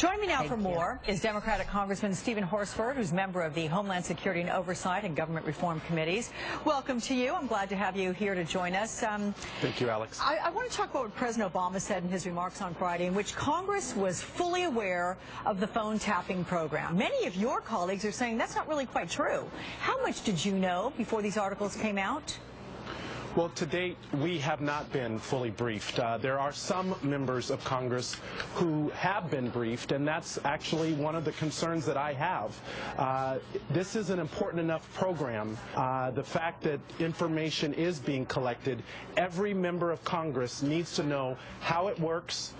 Joining me now for more is Democratic Congressman Steven Horsford, who's member of the Homeland Security and Oversight and Government Reform Committees. Welcome to you. I'm glad to have you here to join us. Thank you, Alex. I want to talk about what President Obama said in his remarks on Friday, in which Congress was fully aware of the phone tapping program. Many of your colleagues are saying that's not really quite true. How much did you know before these articles came out? Well, to date, we have not been fully briefed. There are some members of Congress who have been briefed, and that's actually one of the concerns that I have. This is an important enough program. The fact that information is being collected, every member of Congress needs to know how it works,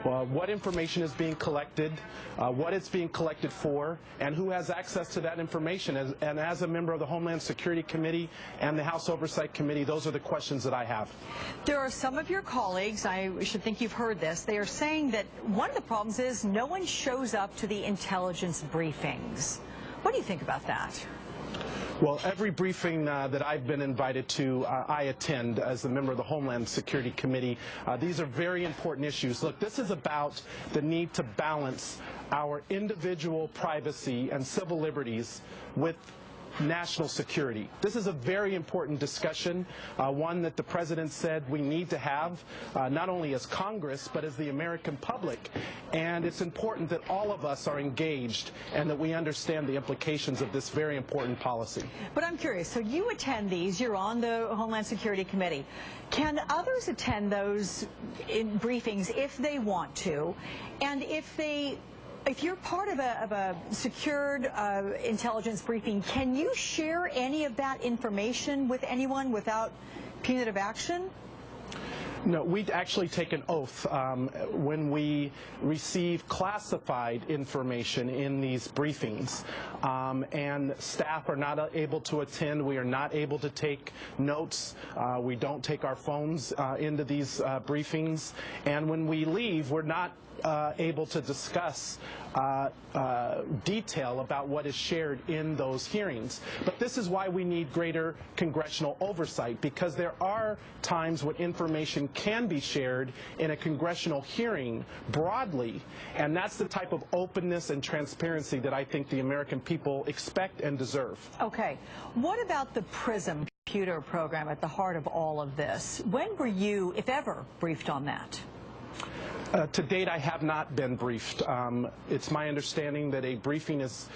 what information is being collected, what it's being collected for, and who has access to that information. And as a member of the Homeland Security Committee and the House Oversight Committee, those are the questions that I have. There are some of your colleagues, I should think you've heard this, they are saying that one of the problems is no one shows up to the intelligence briefings. What do you think about that? Well, every briefing that I've been invited to, I attend as a member of the Homeland Security Committee. These are very important issues. Look, this is about the need to balance our individual privacy and civil liberties with national security. This is a very important discussion, one that the President said we need to have, not only as Congress, but as the American public. And it's important that all of us are engaged and that we understand the implications of this very important policy. But I'm curious, so you attend these, you're on the Homeland Security Committee. Can others attend those briefings if they want to? And if you're part of a secured intelligence briefing, can you share any of that information with anyone without punitive action? No, we actually take an oath when we receive classified information in these briefings, and staff are not able to attend. We are not able to take notes. We don't take our phones into these briefings, and when we leave, we're not able to discuss detail about what is shared in those hearings. But this is why we need greater congressional oversight, because there are times when information can be shared in a congressional hearing broadly, and that's the type of openness and transparency that I think the American people expect and deserve. Okay. What about the PRISM computer program at the heart of all of this? When were you, if ever, briefed on that? To date, I have not been briefed. It's my understanding that a briefing is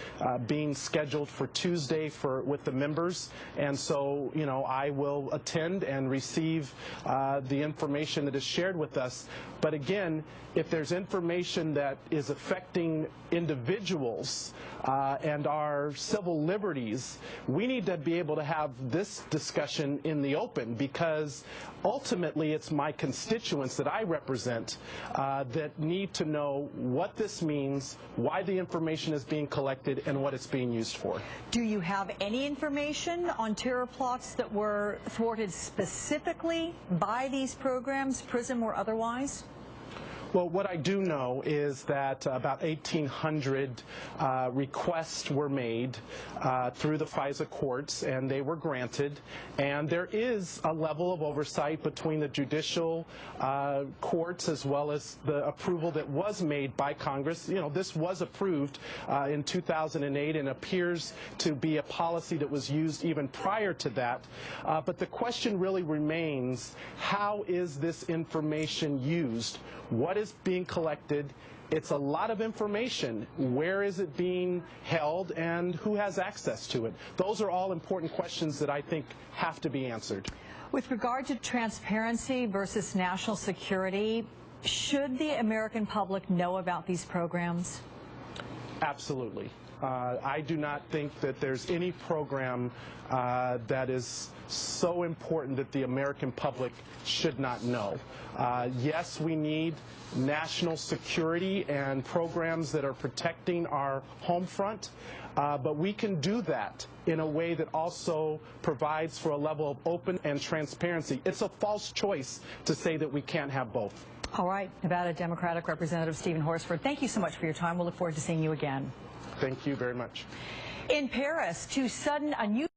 being scheduled for Tuesday with the members, and so, you know, I will attend and receive the information that is shared with us. But again, if there's information that is affecting individuals and our civil liberties, we need to be able to have this discussion in the open, because ultimately it's my constituents that I represent that need to know what this means, why the information is being collected, and what it's being used for. Do you have any information on terror plots that were thwarted specifically by these programs, PRISM or otherwise? Well, what I do know is that about 1,800 requests were made through the FISA courts, and they were granted. And there is a level of oversight between the judicial courts as well as the approval that was made by Congress. You know, this was approved in 2008 and appears to be a policy that was used even prior to that. But the question really remains, how is this information used? What is being collected? It's a lot of information. Where is it being held, and who has access to it? Those are all important questions that I think have to be answered. With regard to transparency versus national security, should the American public know about these programs? Absolutely. I do not think that there's any program that is so important that the American public should not know. Yes, we need national security and programs that are protecting our home front, but we can do that in a way that also provides for a level of open and transparency. It's a false choice to say that we can't have both. All right. Nevada Democratic Representative Steven Horsford, thank you so much for your time. We'll look forward to seeing you again. Thank you very much. In Paris, two sudden unusual